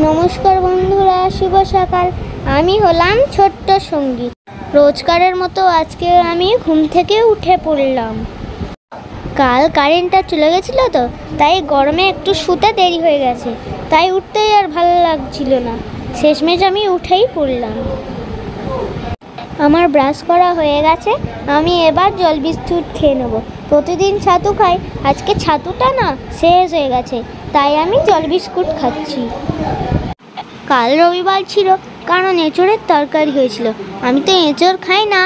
নমস্কার বন্ধুরা, শুভ সকাল। আমি হলাম ছোট্ট সঙ্গীত। রোজকারের মতো আজকে আমি ঘুম থেকে উঠে পড়লাম। কাল কারেন্টটা চলে গেছিলো তো, তাই গরমে একটু শুতে দেরি হয়ে গেছে, তাই উঠতেই আর ভালো লাগছিল না। শেষমেশ আমি উঠেই পড়লাম। আমার ব্রাশ করা হয়ে গেছে, আমি এবার জল বিস্কুট খেয়ে নেবো। প্রতিদিন ছাতু খাই, আজকে ছাতুটা না শেষ হয়ে গেছে, তাই আমি জল বিস্কুট খাচ্ছি। কাল রবিবার ছিল, কারণ এঁচোড়ের তরকারি হয়েছিল। আমি তো এঁচোড় খাই না,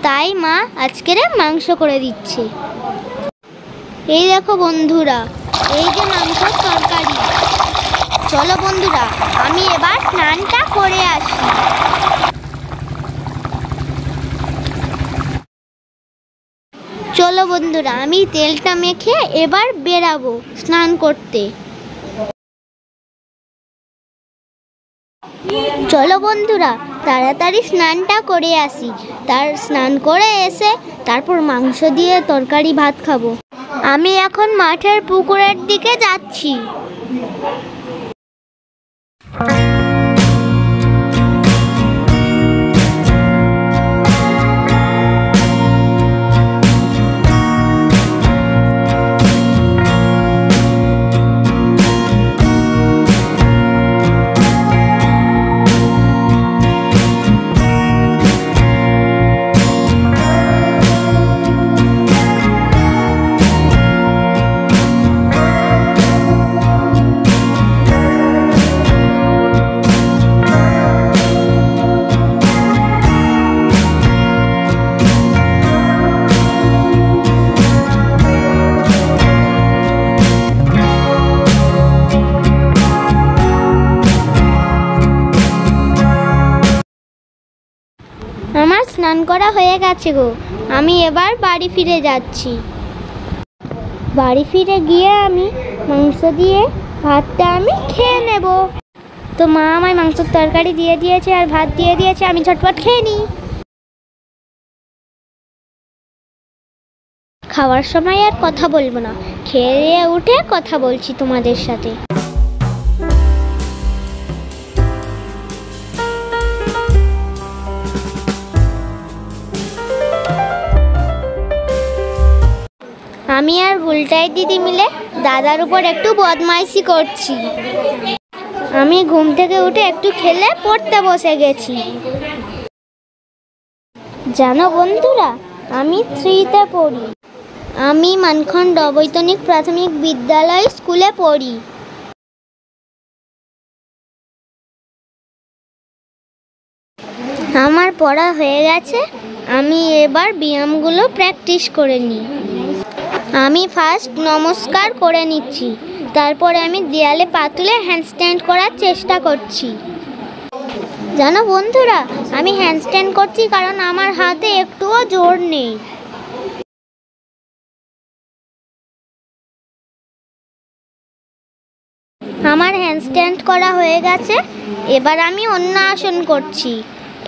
তাই মা আজকের মাংস করে দিচ্ছে। এই দেখো বন্ধুরা, এই যে মাংসের তরকারি। চলো বন্ধুরা, আমি এবার স্নানটা করে আসি। চলো বন্ধুরা, আমি তেলটা মেখে এবার বেরাবো স্নান করতে। চলো বন্ধুরা, তাড়াতাড়ি স্নানটা করে আসি। স্নান করে এসে তারপর মাংস দিয়ে তরকারি ভাত খাবো। আমি এখন মাঠের পুকুরের দিকে যাচ্ছি। আমার স্নান করা হয়ে গেছে গো, আমি এবার বাড়ি ফিরে যাচ্ছি। বাড়ি ফিরে গিয়ে আমি মাংস দিয়ে ভাতটা আমি খেয়ে নেব। তো মা আমায় মাংসের তরকারি দিয়ে দিয়েছে আর ভাত দিয়ে দিয়েছে, আমি ঝটপট খেয়ে নিই। খাওয়ার সময় আর কথা বলবো না, খেয়ে উঠে কথা বলছি তোমাদের সাথে। আমি আর বুলটাই দিদি মিলে দাদার উপর একটু বদমাইশি করছি। আমি ঘুম থেকে উঠে একটু খেলে পড়তে বসে গেছি। জানো বন্ধুরা, আমি 3তে পড়ি। আমি মানখন্ড অবৈতনিক প্রাথমিক বিদ্যালয় স্কুলে পড়ি। আমার পড়া হয়ে গেছে, আমি এবার ব্যায়ামগুলো প্র্যাকটিস করে নিই। আমি ফার্স্ট নমস্কার করে নিচ্ছি, তারপরে আমি দেয়ালে পা তুলে হ্যান্ডস্ট্যান্ড করার চেষ্টা করছি। জানো বন্ধুরা, আমি হ্যান্ডস্ট্যান্ড করছি কারণ আমার হাতে একটুও জোর নেই। আমার হ্যান্ডস্ট্যান্ড করা হয়ে গেছে, এবার আমি অন্য আসন করছি।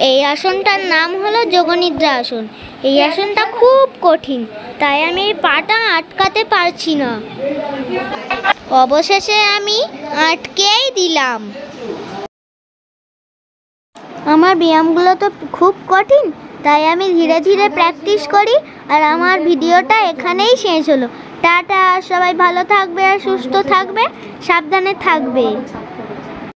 এই আসনটার নাম হলো যোগনিদ্রা আসন। এই আসনটা খুব কঠিন, তাই আমি এই পাটা আটকাতে পারছি না। অবশেষে আমি আটকেই দিলাম। আমার ব্যায়ামগুলো তো খুব কঠিন, তাই আমি ধীরে ধীরে প্র্যাকটিস করি। আর আমার ভিডিওটা এখানেই শেষ হলো। টাটা, সবাই ভালো থাকবে আর সুস্থ থাকবে, সাবধানে থাকবে।